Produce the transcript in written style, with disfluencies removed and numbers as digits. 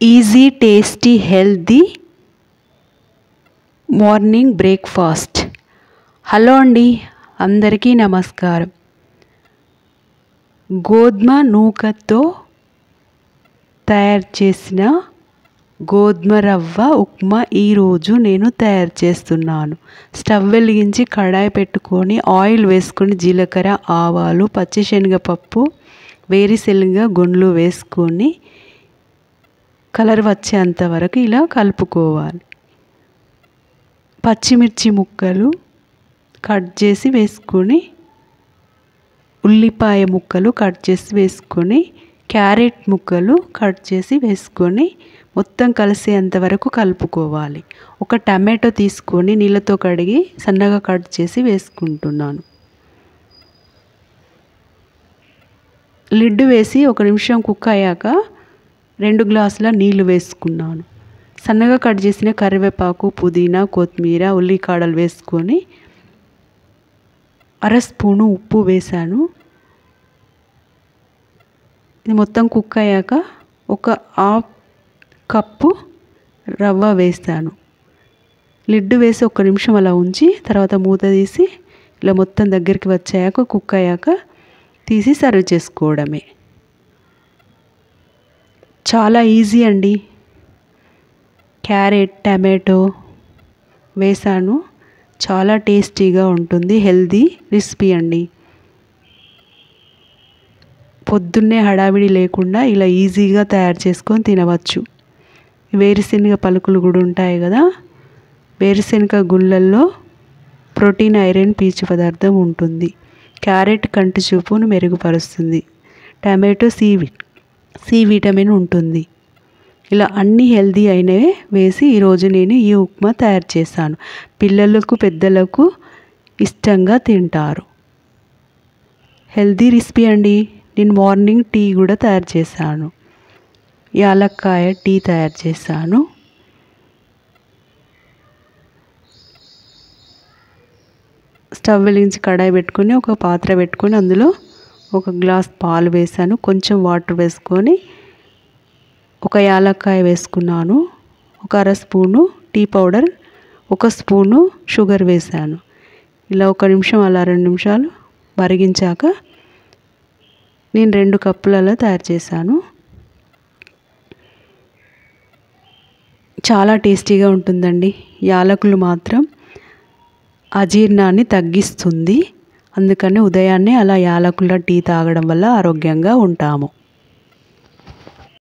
Easy tasty healthy morning breakfast. Hello అండి, అందరికీ నమస్కారం. గోధుమ నూకతో తయారు చేసిన గోధుమ రవ్వ ఉప్మా ఈరోజు నేను తయారు చేస్తున్నాను. స్టవ్ వెలిగించి కడాయి పెట్టుకొని ఆయిల్ వేసుకొని జీలకర్ర, ఆవాలు, పచ్చిశనగపప్పు, వేరుశనగ గుండ్లు వేసుకొని కలర్ వచ్చేంత వరకు ఇలా కలుపుకోవాలి. పచ్చిమిర్చి ముక్కలు కట్ చేసి వేసుకొని, ఉల్లిపాయ ముక్కలు కట్ చేసి వేసుకొని, క్యారెట్ ముక్కలు కట్ చేసి వేసుకొని మొత్తం కలిసేంత వరకు కలుపుకోవాలి. ఒక టమాటో తీసుకొని నీళ్ళతో కడిగి సన్నగా కట్ చేసి వేసుకుంటున్నాను. లిడ్ వేసి 1 నిమిషం కుక్ అయ్యాక 2 గ్లాసుల నీళ్లు వేసుకున్నాను. సన్నగా కట్ చేసిన కరివేపాకు, పుదీనా, కొత్తిమీర, ఉల్లికాడలు వేసుకొని 1/2 స్పూను ఉప్పు వేసాను. ఇది మొత్తం కుక్ అయ్యాక 1/2 కప్పు రవ్వ వేస్తాను. లిడ్ వేసి 1 నిమిషం అలా ఉంచి తర్వాత మూత తీసి ఇలా మొత్తం దగ్గరికి వచ్చాక కుక్ అయ్యాక తీసి సర్వ్ చేసుకోవడమే. చాలా ఈజీ అండి. క్యారెట్, టమాటో వేసాను. చాలా టేస్టీగా ఉంటుంది. హెల్దీ రెసిపీ అండి. పొద్దున్నే హడావిడి లేకుండా ఇలా ఈజీగా తయారు చేసుకొని తినవచ్చు. వేరుశనగ పలుకులు కూడా ఉంటాయి కదా, వేరుశనగ గుళ్ళల్లో ప్రోటీన్, ఐరన్, పీచు పదార్థం ఉంటుంది. క్యారెట్ కంటి చూపును మెరుగుపరుస్తుంది. టమాటో సి విటమిన్ ఉంటుంది. ఇలా అన్ని హెల్దీ అయినవే వేసి ఈరోజు నేను ఈ ఉప్మా తయారు చేశాను. పిల్లలకు, పెద్దలకు ఇష్టంగా తింటారు. హెల్దీ రెసిపీ అండి. నేను మార్నింగ్ టీ కూడా తయారు చేశాను. యాలక్కాయ టీ తయారు చేశాను. స్టవ్ వెలిగించి కడాయి పెట్టుకొని ఒక పాత్ర పెట్టుకొని అందులో 1 గ్లాస్ పాలు వేసాను. కొంచెం వాటర్ వేసుకొని 1 యాలక్కాయ వేసుకున్నాను. 1/2 spoon tea powder, 1 spoon sugar వేసాను. ఇలా 1 నిమిషం అలా 2 నిమిషాలు మరిగించాక నేను 2 కప్పులలో తయారు చేశాను. చాలా టేస్టీగా ఉంటుందండి. యాలకులు మాత్రం అజీర్ణాన్ని తగ్గిస్తుంది. అందుకని ఉదయాన్నే అలా యాలకుల టీ తాగడం వల్ల ఆరోగ్యంగా ఉంటాము.